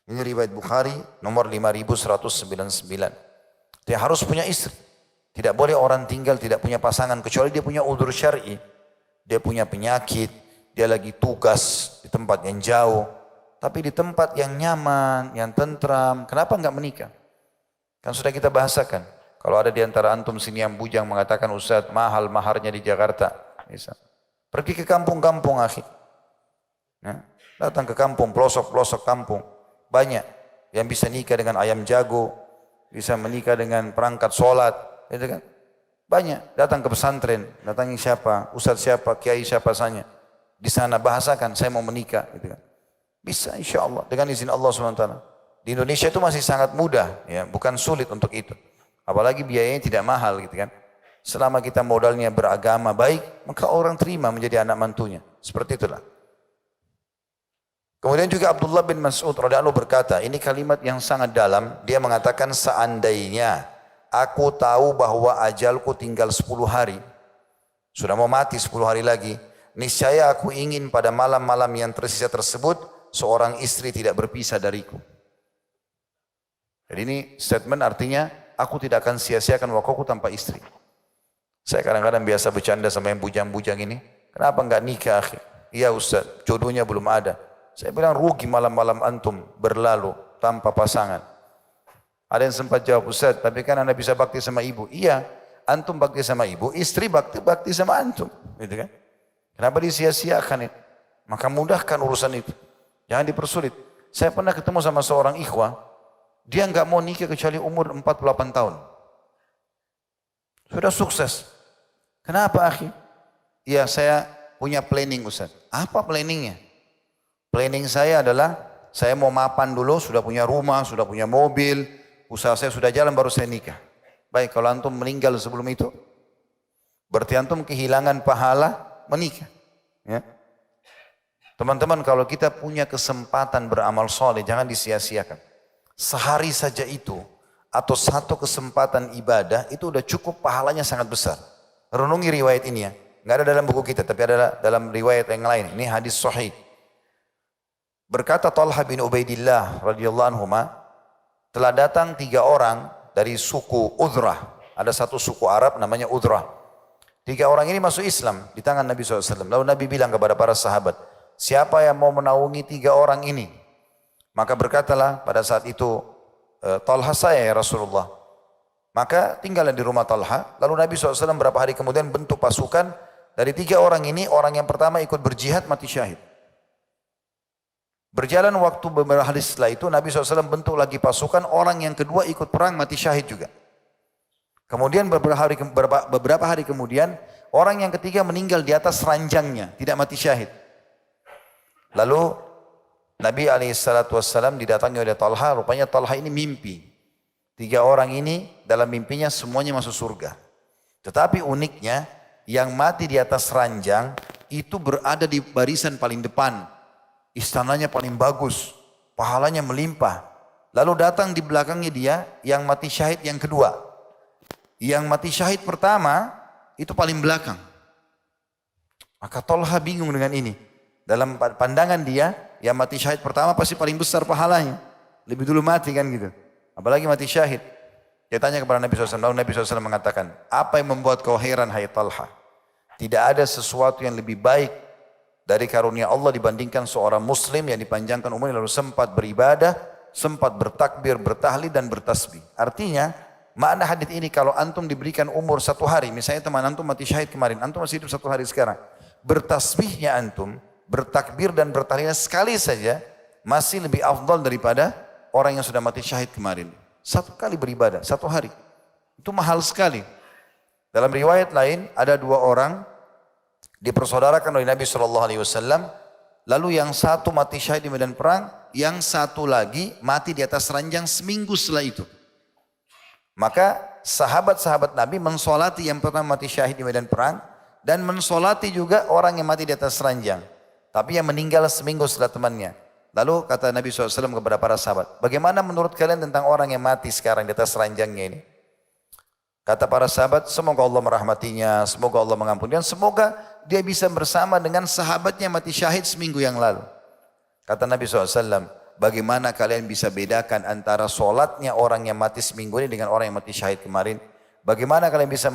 Ini riwayat Bukhari nomor 5199. Dia harus punya istri. Tidak boleh orang tinggal tidak punya pasangan kecuali dia punya udzur syar'i. Dia punya penyakit, dia lagi tugas di tempat yang jauh. Tapi di tempat yang nyaman, yang tentram, kenapa enggak menikah? Kan sudah kita bahasakan. Kalau ada di antara antum sini yang bujang mengatakan, Ustaz mahal maharnya di Jakarta. Misal. Pergi ke kampung-kampung akhi. Nah, datang ke kampung, pelosok-pelosok kampung. Banyak yang bisa nikah dengan ayam jago, bisa menikah dengan perangkat sholat, gitu kan? Banyak, datang ke pesantren, datangi siapa, ustadz siapa, kiai siapa saja. Di sana bahasakan, saya mau menikah, gitu kan? Bisa insya Allah, dengan izin Allah SWT. Di Indonesia itu masih sangat mudah, ya, bukan sulit untuk itu. Apalagi biayanya tidak mahal, gitu kan? Selama kita modalnya beragama baik, maka orang terima menjadi anak mantunya. Seperti itulah. Kemudian juga Abdullah bin Mas'ud radhiyallahu berkata, ini kalimat yang sangat dalam. Dia mengatakan, seandainya aku tahu bahwa ajalku tinggal 10 hari, sudah mau mati 10 hari lagi, niscaya aku ingin pada malam-malam yang tersisa tersebut, seorang istri tidak berpisah dariku. Jadi ini statement artinya, aku tidak akan sia-siakan waktuku tanpa istri. Saya kadang-kadang biasa bercanda sama yang bujang-bujang ini, kenapa enggak nikah? Iya Ustaz, jodohnya belum ada. Saya bilang rugi malam-malam antum berlalu tanpa pasangan. Ada yang sempat jawab, Ustaz, tapi kan anda bisa bakti sama ibu. Iya, antum bakti sama ibu, istri bakti sama antum. Gitu kan? Kenapa disia-siakan itu? Maka mudahkan urusan itu. Jangan dipersulit. Saya pernah ketemu sama seorang ikhwah, dia enggak mau nikah kecuali umur 48 tahun. Sudah sukses. Kenapa akhi? Iya, saya punya planning Ustaz. Apa planningnya? Planning saya adalah, saya mau mapan dulu, sudah punya rumah, sudah punya mobil, usaha saya sudah jalan, baru saya nikah. Baik, kalau antum meninggal sebelum itu, berarti antum kehilangan pahala menikah. Ya. Teman-teman, kalau kita punya kesempatan beramal soleh, jangan disia-siakan. Sehari saja itu, atau satu kesempatan ibadah, itu udah cukup pahalanya sangat besar. Renungi riwayat ini ya. Nggak ada dalam buku kita, tapi ada dalam riwayat yang lain. Ini hadis sahih. Berkata Talha bin Ubaidillah radhiyallahu anhu, telah datang 3 orang dari suku Udrah. Ada satu suku Arab namanya Udrah. 3 orang ini masuk Islam di tangan Nabi SAW. Lalu Nabi bilang kepada para sahabat, siapa yang mau menaungi 3 orang ini? Maka berkatalah pada saat itu, Talha, saya ya Rasulullah. Maka tinggallah di rumah Talha. Lalu Nabi SAW berapa hari kemudian bentuk pasukan. Dari 3 orang ini, orang yang pertama ikut berjihad mati syahid. Berjalan waktu beberapa hari setelah itu, Nabi SAW bentuk lagi pasukan, orang yang kedua ikut perang mati syahid juga. Kemudian beberapa hari kemudian, orang yang ketiga meninggal di atas ranjangnya, tidak mati syahid. Lalu Nabi SAW didatangi oleh Talha, rupanya Talha ini mimpi. 3 orang ini dalam mimpinya semuanya masuk surga. Tetapi uniknya, yang mati di atas ranjang itu berada di barisan paling depan. Istananya paling bagus, pahalanya melimpah. Lalu datang di belakangnya dia yang mati syahid yang kedua. Yang mati syahid pertama itu paling belakang. Maka Talha bingung dengan ini. Dalam pandangan dia, yang mati syahid pertama pasti paling besar pahalanya. Lebih dulu mati kan gitu. Apalagi mati syahid. Dia tanya kepada Nabi SAW. Lalu Nabi SAW mengatakan, apa yang membuat kau heran hai Talha? Tidak ada sesuatu yang lebih baik dari karunia Allah dibandingkan seorang muslim yang dipanjangkan umurnya lalu sempat beribadah, sempat bertakbir, bertahlil dan bertasbih. Artinya, makna hadis ini kalau antum diberikan umur 1 hari, misalnya teman antum mati syahid kemarin, antum masih hidup 1 hari sekarang. Bertasbihnya antum, bertakbir dan bertahlil sekali saja masih lebih afdal daripada orang yang sudah mati syahid kemarin. 1 kali beribadah, 1 hari. Itu mahal sekali. Dalam riwayat lain ada 2 orang dipersaudarakan oleh Nabi SAW, lalu yang satu mati syahid di medan perang, yang satu lagi mati di atas ranjang seminggu setelah itu. Maka sahabat-sahabat Nabi mensolati yang pertama mati syahid di medan perang, dan mensolati juga orang yang mati di atas ranjang. Tapi yang meninggal seminggu setelah temannya. Lalu kata Nabi SAW kepada para sahabat, bagaimana menurut kalian tentang orang yang mati sekarang di atas ranjangnya ini? Kata para sahabat, semoga Allah merahmatinya, semoga Allah mengampuni, dan semoga dia bisa bersama dengan sahabatnya mati syahid seminggu yang lalu. Kata Nabi SAW, bagaimana kalian bisa bedakan antara solatnya orang yang mati seminggu ini dengan orang yang mati syahid kemarin? Bagaimana kalian bisa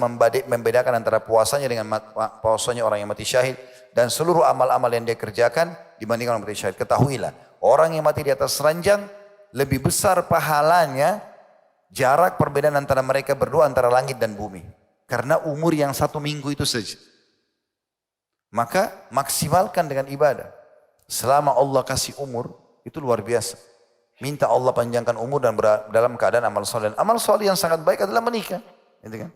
membedakan antara puasanya dengan puasanya orang yang mati syahid? Dan seluruh amal-amal yang dia kerjakan dibandingkan orang mati syahid. Ketahuilah, orang yang mati di atas ranjang lebih besar pahalanya, jarak perbedaan antara mereka berdua antara langit dan bumi. Karena umur yang 1 minggu itu saja. Maka maksimalkan dengan ibadah. Selama Allah kasih umur, itu luar biasa. Minta Allah panjangkan umur dan dalam keadaan amal soleh. Amal soleh yang sangat baik adalah menikah. Gitu kan?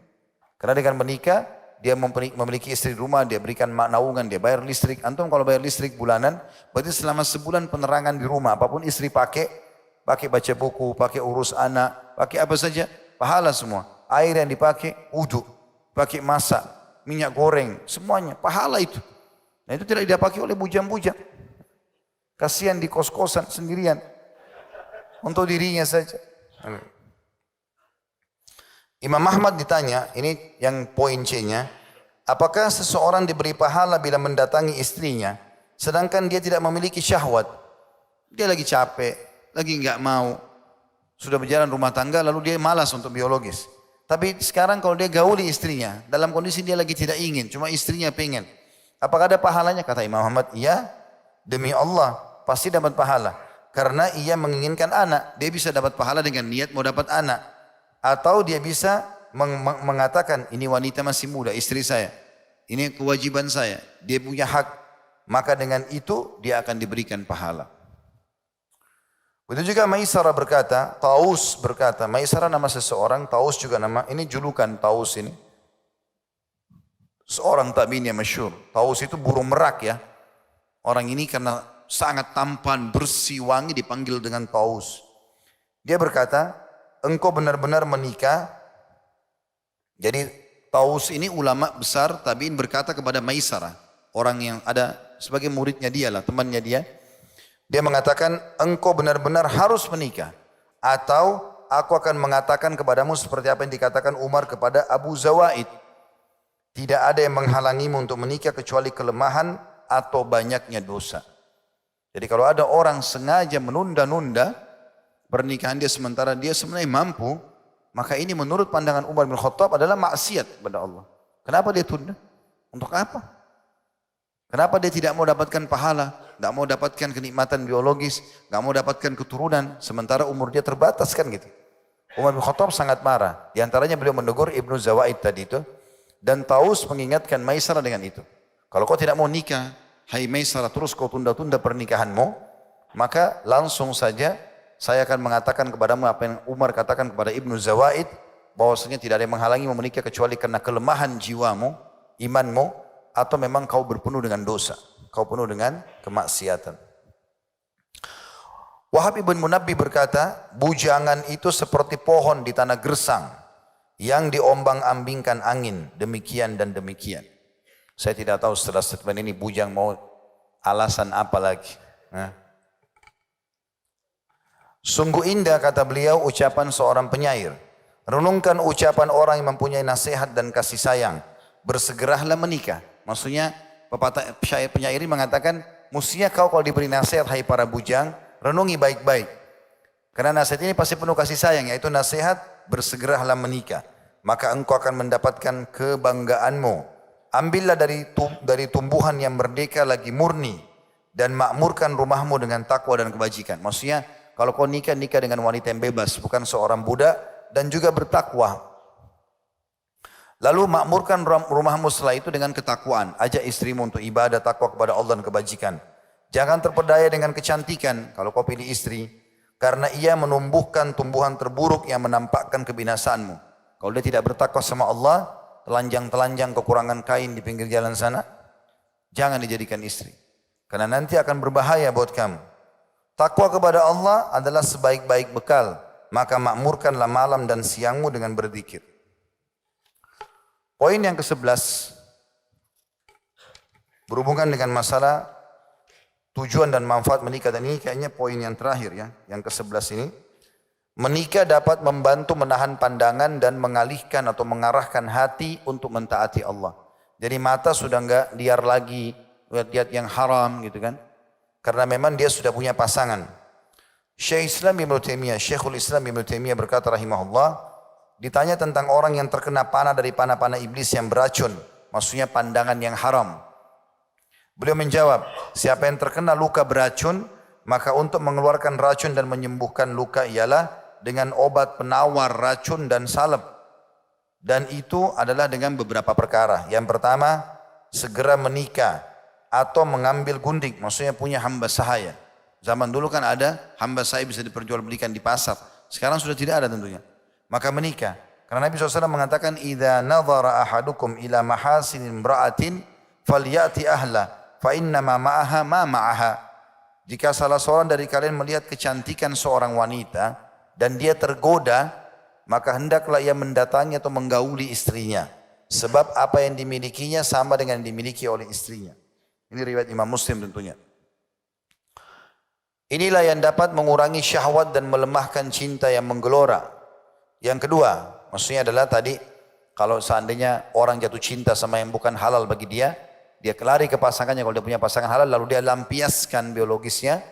Karena dengan menikah, dia memiliki istri rumah, dia berikan naungan, dia bayar listrik. Antum kalau bayar listrik bulanan, berarti selama sebulan penerangan di rumah, apapun istri pakai baca buku, pakai urus anak, pakai apa saja, pahala semua. Air yang dipakai, wudu, pakai masak, minyak goreng, semuanya, pahala itu. Nah itu tidak dipakai oleh bujang-bujang. Kasihan di kos-kosan sendirian. Untuk dirinya saja. Imam Ahmad ditanya, ini yang poin C-nya, apakah seseorang diberi pahala bila mendatangi istrinya, sedangkan dia tidak memiliki syahwat? Dia lagi capek, lagi nggak mau, sudah berjalan rumah tangga, lalu dia malas untuk biologis. Tapi sekarang kalau dia gauli istrinya, dalam kondisi dia lagi tidak ingin, cuma istrinya pengen. Apakah ada pahalanya? Kata Imam Ahmad, iya, demi Allah, pasti dapat pahala. Karena ia menginginkan anak, dia bisa dapat pahala dengan niat mau dapat anak. Atau dia bisa mengatakan, ini wanita masih muda, istri saya. Ini kewajiban saya, dia punya hak. Maka dengan itu dia akan diberikan pahala. Begitu juga Maisarah berkata, Taus berkata, Maisarah nama seseorang, Taus juga nama, ini julukan Taus ini. Seorang tabi'in yang masyhur. Taus itu burung merak ya. Orang ini karena sangat tampan, bersih, wangi dipanggil dengan Taus. Dia berkata, engkau benar-benar menikah. Jadi Taus ini ulama besar tabi'in berkata kepada Maisarah, orang yang ada sebagai muridnya dia lah, temannya dia. Dia mengatakan, engkau benar-benar harus menikah. Atau aku akan mengatakan kepadamu seperti apa yang dikatakan Umar kepada Abu Zawaid. Tidak ada yang menghalangimu untuk menikah kecuali kelemahan atau banyaknya dosa. Jadi kalau ada orang sengaja menunda-nunda pernikahan dia sementara dia sebenarnya mampu, maka ini menurut pandangan Umar bin Khattab adalah maksiat kepada Allah. Kenapa dia tunda? Untuk apa? Kenapa dia tidak mau dapatkan pahala, tidak mau dapatkan kenikmatan biologis, tidak mau dapatkan keturunan, sementara umur dia terbatas kan gitu. Umar bin Khattab sangat marah. Di antaranya beliau menegur Ibnu Zawaid tadi itu, dan Taus mengingatkan Maisarah dengan itu. Kalau kau tidak mau nikah, hai Maisarah, terus kau tunda-tunda pernikahanmu, maka langsung saja saya akan mengatakan kepadamu apa yang Umar katakan kepada Ibnu Zawaid, bahwasanya tidak ada yang menghalangimu menikah kecuali karena kelemahan jiwamu, imanmu, atau memang kau berpenuh dengan dosa, kau penuh dengan kemaksiatan. Wahab ibn Munabbi berkata, bujangan itu seperti pohon di tanah gersang yang diombang-ambingkan angin, demikian dan demikian. Saya tidak tahu setelah statement ini bujang mau alasan apa lagi. Nah. Sungguh indah kata beliau ucapan seorang penyair. Renungkan ucapan orang yang mempunyai nasihat dan kasih sayang. Bersegeralah menikah. Maksudnya pepatah penyair ini mengatakan, mestinya kau kalau diberi nasihat hai para bujang, renungi baik-baik. Karena nasihat ini pasti penuh kasih sayang, yaitu nasihat bersegeralah menikah. Maka engkau akan mendapatkan kebanggaanmu. Ambillah dari tumbuhan yang merdeka lagi murni dan makmurkan rumahmu dengan takwa dan kebajikan. Maksudnya kalau kau nikah dengan wanita yang bebas, bukan seorang budak, dan juga bertakwa. Lalu makmurkan rumahmu setelah itu dengan ketakwaan. Ajak istrimu untuk ibadah, takwa kepada Allah dan kebajikan. Jangan terpedaya dengan kecantikan kalau kau pilih istri, karena ia menumbuhkan tumbuhan terburuk yang menampakkan kebinasaanmu. Kalau dia tidak bertakwa sama Allah, telanjang-telanjang kekurangan kain di pinggir jalan sana, jangan dijadikan istri. Karena nanti akan berbahaya buat kamu. Takwa kepada Allah adalah sebaik-baik bekal. Maka makmurkanlah malam dan siangmu dengan berzikir. Poin yang ke-11 berhubungan dengan masalah tujuan dan manfaat menikah. Dan ini kayaknya poin yang terakhir ya, yang ke-11 ini. Menikah dapat membantu menahan pandangan dan mengalihkan atau mengarahkan hati untuk mentaati Allah. Jadi mata sudah enggak liar lagi, lihat yang haram gitu kan. Karena memang dia sudah punya pasangan. Syekhul Islam Ibnu Taimiyah berkata rahimahullah, ditanya tentang orang yang terkena panah dari panah-panah iblis yang beracun, maksudnya pandangan yang haram. Beliau menjawab, siapa yang terkena luka beracun, maka untuk mengeluarkan racun dan menyembuhkan luka ialah dengan obat penawar racun dan salep. Dan itu adalah dengan beberapa perkara. Yang pertama, segera menikah atau mengambil gundik, maksudnya punya hamba sahaya. Zaman dulu kan ada hamba saya bisa diperjualbelikan di pasar. Sekarang sudah tidak ada tentunya. Maka menikah. Karena Nabi SAW mengatakan, "Idza nadhara ahadukum ila mahasin imra'atin falyati ahla, fa inna ma ma'aha ma ma'aha." Jika salah seorang dari kalian melihat kecantikan seorang wanita dan dia tergoda, maka hendaklah ia mendatangi atau menggauli istrinya. Sebab apa yang dimilikinya sama dengan yang dimiliki oleh istrinya. Ini riwayat Imam Muslim tentunya. Inilah yang dapat mengurangi syahwat dan melemahkan cinta yang menggelora. Yang kedua, maksudnya adalah tadi, kalau seandainya orang jatuh cinta sama yang bukan halal bagi dia lari ke pasangannya kalau dia punya pasangan halal, lalu dia lampiaskan biologisnya,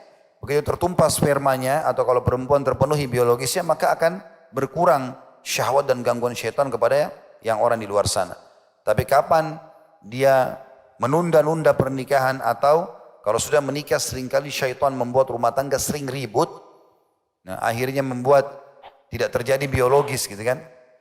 begitu tertumpah spermanya, atau kalau perempuan terpenuhi biologisnya, maka akan berkurang syahwat dan gangguan syaitan kepada yang orang di luar sana. Tapi kapan dia menunda-nunda pernikahan, atau kalau sudah menikah seringkali syaitan membuat rumah tangga sering ribut, nah akhirnya membuat tidak terjadi biologis gitu kan.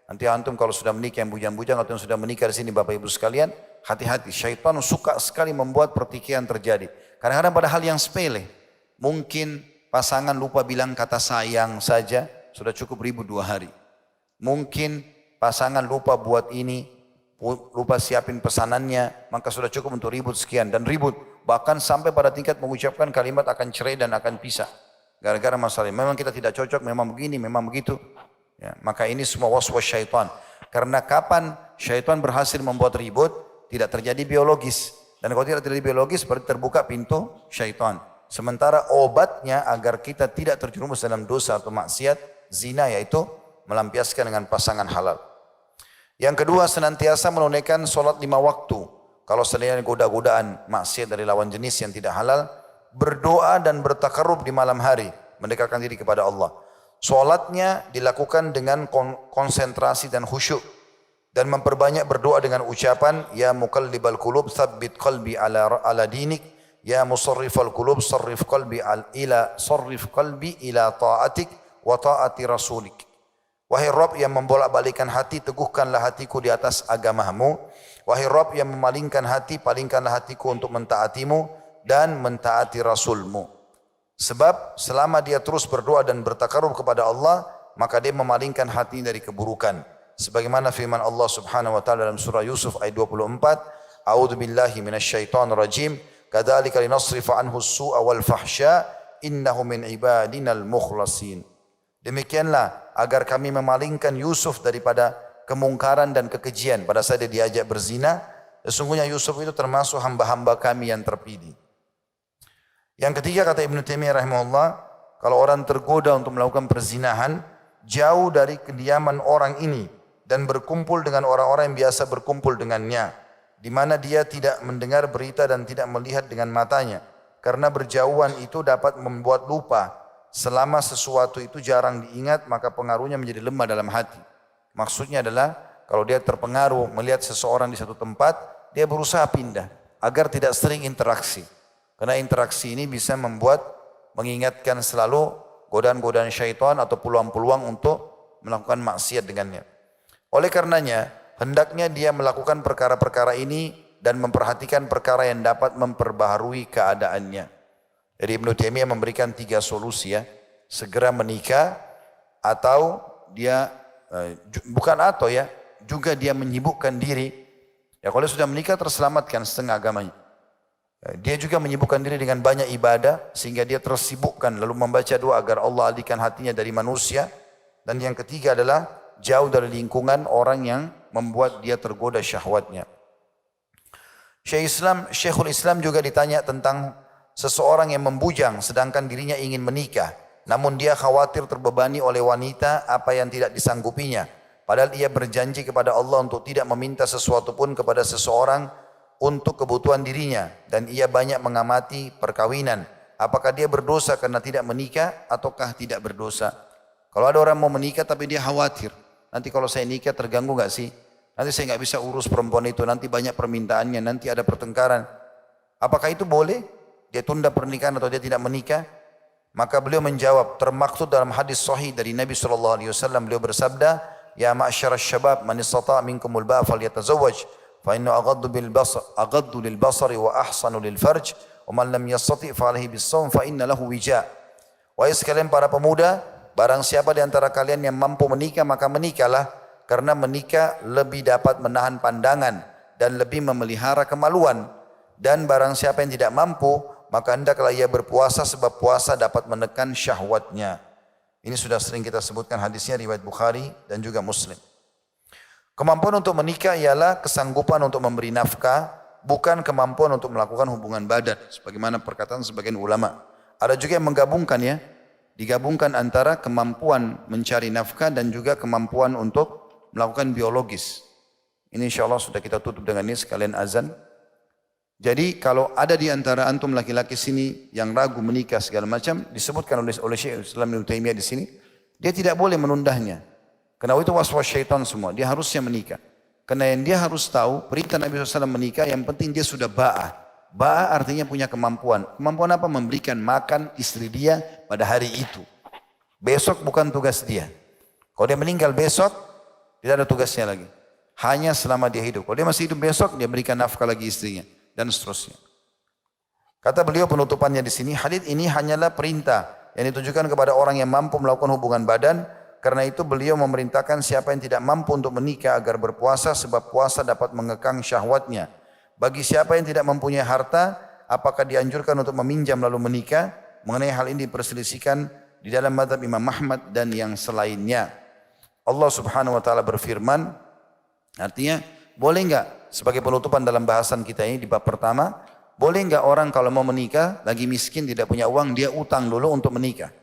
Nanti antum kalau sudah menikah yang bujang-bujang atau yang sudah menikah di sini Bapak Ibu sekalian, hati-hati, syaitan suka sekali membuat pertikaian terjadi. Kadang-kadang pada hal yang sepele, mungkin pasangan lupa bilang kata sayang saja, sudah cukup ribut 2 hari. Mungkin pasangan lupa buat ini, lupa siapin pesanannya, maka sudah cukup untuk ribut sekian dan ribut. Bahkan sampai pada tingkat mengucapkan kalimat akan cerai dan akan pisah. Gara-gara masalah, memang kita tidak cocok, memang begini, memang begitu. Ya, maka ini semua waswas syaitan. Karena kapan syaitan berhasil membuat ribut, tidak terjadi biologis. Dan kalau tidak terjadi biologis, berarti terbuka pintu syaitan. Sementara obatnya agar kita tidak terjerumus dalam dosa atau maksiat, zina, yaitu melampiaskan dengan pasangan halal. Yang kedua, senantiasa menunaikan solat 5 waktu. Kalau selain goda-godaan maksiat dari lawan jenis yang tidak halal, berdoa dan bertakarrub di malam hari, mendekatkan diri kepada Allah. Solatnya dilakukan dengan konsentrasi dan khusyuk, dan memperbanyak berdoa dengan ucapan, ya muqallibal qulub tsabbit qalbi ala dinik, ya musarrifal qulub sarrif qalbi ila ta'atik wa ta'ati rasulik. Wahai Rabb yang membolak-balikan hati, teguhkanlah hatiku di atas agamamu. Wahai Rabb yang memalingkan hati, palingkanlah hatiku untuk mentaatimu dan mentaati Rasulmu. Sebab selama dia terus berdoa dan bertakarrub kepada Allah, maka dia memalingkan hati dari keburukan. Sebagaimana firman Allah Subhanahu wa taala dalam surah Yusuf ayat 24, A'udzu billahi minasyaitonir rajim, kadzalika linasrifa anhu as-su'a wal fahsya, innahu min ibadinal mukhlasin. Demikianlah agar kami memalingkan Yusuf daripada kemungkaran dan kekejian pada saat dia diajak berzina. Sesungguhnya Yusuf itu termasuk hamba-hamba kami yang terpilih. Yang ketiga, kata Ibnu Taimiyah rahimahullah, kalau orang tergoda untuk melakukan perzinahan, jauh dari kediaman orang ini dan berkumpul dengan orang-orang yang biasa berkumpul dengannya, di mana dia tidak mendengar berita dan tidak melihat dengan matanya, karena berjauhan itu dapat membuat lupa. Selama sesuatu itu jarang diingat, maka pengaruhnya menjadi lemah dalam hati. Maksudnya adalah kalau dia terpengaruh melihat seseorang di satu tempat, dia berusaha pindah agar tidak sering interaksi. Karena interaksi ini bisa membuat mengingatkan selalu godaan-godaan syaitan atau peluang-peluang untuk melakukan maksiat dengannya. Oleh karenanya, hendaknya dia melakukan perkara-perkara ini dan memperhatikan perkara yang dapat memperbaharui keadaannya. Jadi Ibnu Taimiyah memberikan 3 solusi ya. Segera menikah, atau dia juga dia menyibukkan diri. Ya kalau sudah menikah terselamatkan setengah agamanya. Dia juga menyibukkan diri dengan banyak ibadah sehingga dia tersibukkan, lalu membaca doa agar Allah alihkan hatinya dari manusia. Dan yang ketiga adalah jauh dari lingkungan orang yang membuat dia tergoda syahwatnya. Syekhul Islam juga ditanya tentang seseorang yang membujang sedangkan dirinya ingin menikah, namun dia khawatir terbebani oleh wanita apa yang tidak disanggupinya. Padahal ia berjanji kepada Allah untuk tidak meminta sesuatu pun kepada seseorang untuk kebutuhan dirinya. Dan ia banyak mengamati perkawinan. Apakah dia berdosa karena tidak menikah ataukah tidak berdosa? Kalau ada orang mau menikah tapi dia khawatir, nanti kalau saya nikah terganggu gak sih? Nanti saya gak bisa urus perempuan itu, nanti banyak permintaannya, nanti ada pertengkaran. Apakah itu boleh? Dia tunda pernikahan atau dia tidak menikah? Maka beliau menjawab, termaksud dalam hadis sahih dari Nabi SAW, beliau bersabda, ya ma'asyarasy syabab man istata' minkumul ba'a falyatazawwaj fa innahu aghaddu lil basari wa ahsanu lil farj Wa man lam yastati' fa alaihi bis-shaum fa inna lahu wija'. Wahai sekalian para pemuda, barang siapa di antara kalian yang mampu menikah maka menikahlah, karena menikah lebih dapat menahan pandangan dan lebih memelihara kemaluan. Dan barang siapa yang tidak mampu, maka hendaklah ia berpuasa sebab puasa dapat menekan syahwatnya. Ini sudah sering kita sebutkan hadisnya, riwayat Bukhari dan juga Muslim. Kemampuan untuk menikah ialah kesanggupan untuk memberi nafkah, bukan kemampuan untuk melakukan hubungan badan, sebagaimana perkataan sebagian ulama. Ada juga yang menggabungkan ya, digabungkan antara kemampuan mencari nafkah dan juga kemampuan untuk melakukan biologis. Ini insyaAllah sudah kita tutup dengan ini sekalian azan. Jadi kalau ada di antara antum laki-laki sini yang ragu menikah segala macam, disebutkan oleh Syekh Islam Ibnu Taimiyah di sini, dia tidak boleh menundanya. Karena itu was-was syaitan semua, dia harusnya menikah. Karena yang dia harus tahu, perintah Nabi SAW menikah, yang penting dia sudah ba'ah. Ba'ah artinya punya kemampuan. Kemampuan apa? Memberikan makan istri dia pada hari itu. Besok bukan tugas dia. Kalau dia meninggal besok, tidak ada tugasnya lagi. Hanya selama dia hidup. Kalau dia masih hidup besok, dia berikan nafkah lagi istrinya. Dan seterusnya. Kata beliau penutupannya di sini, hadits ini hanyalah perintah yang ditujukan kepada orang yang mampu melakukan hubungan badan. Karena itu beliau memerintahkan siapa yang tidak mampu untuk menikah agar berpuasa, sebab puasa dapat mengekang syahwatnya. Bagi siapa yang tidak mempunyai harta, apakah dianjurkan untuk meminjam lalu menikah? Mengenai hal ini diperselisihkan di dalam mazhab Imam Ahmad dan yang selainnya. Allah Subhanahu wa taala berfirman, artinya boleh enggak sebagai penutupan dalam bahasan kita ini di bab pertama, boleh enggak orang kalau mau menikah lagi miskin tidak punya uang, dia utang dulu untuk menikah?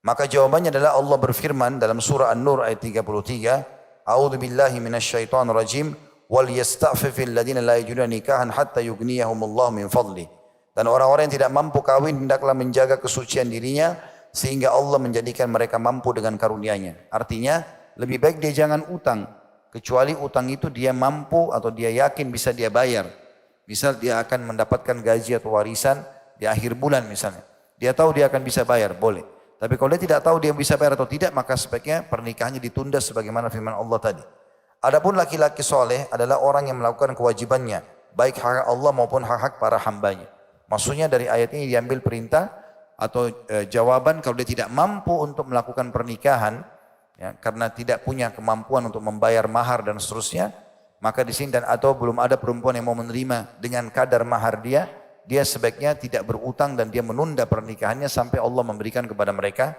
Maka jawabannya adalah Allah berfirman dalam surah An-Nur ayat 33, A'udzu billahi minasyaitonir rajim. Wal yasta'fifil ladina la yajiduna nikahan hatta yughniyahumullahu min fadli. Dan orang-orang yang tidak mampu kawin hendaklah menjaga kesucian dirinya sehingga Allah menjadikan mereka mampu dengan karunia-Nya. Artinya lebih baik dia jangan utang, kecuali utang itu dia mampu atau dia yakin bisa dia bayar. Misal dia akan mendapatkan gaji atau warisan di akhir bulan misalnya. Dia tahu dia akan bisa bayar, boleh. Tapi kalau dia tidak tahu dia bisa bayar atau tidak, maka sebaiknya pernikahannya ditunda sebagaimana firman Allah tadi. Adapun laki-laki soleh adalah orang yang melakukan kewajibannya, baik hak Allah maupun hak-hak para hambanya. Maksudnya dari ayat ini diambil perintah atau jawaban kalau dia tidak mampu untuk melakukan pernikahan, ya, karena tidak punya kemampuan untuk membayar mahar dan seterusnya, maka di sini dan atau belum ada perempuan yang mau menerima dengan kadar mahar dia, dia sebaiknya tidak berutang dan dia menunda pernikahannya sampai Allah memberikan kepada mereka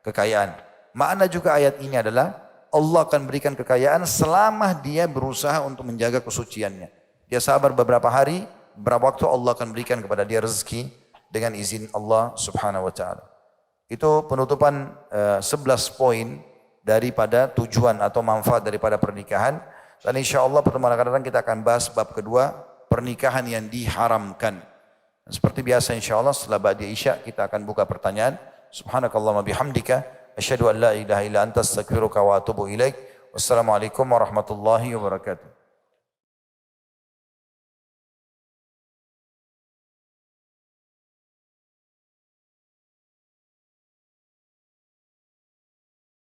kekayaan. Makna juga ayat ini adalah Allah akan berikan kekayaan selama dia berusaha untuk menjaga kesuciannya. Dia sabar beberapa hari, beberapa waktu Allah akan berikan kepada dia rezeki dengan izin Allah Subhanahu wa taala. Itu penutupan 11 poin daripada tujuan atau manfaat daripada pernikahan. Dan insyaallah pertemuan akan datang kita akan bahas bab kedua, pernikahan yang diharamkan. Dan seperti biasa insyaallah setelah ba'da isya kita akan buka pertanyaan. Subhanakallahumma bihamdika asyhadu an la ilaha illa anta astaghfiruka wa atubu ilaik. Wassalamualaikum warahmatullahi wabarakatuh.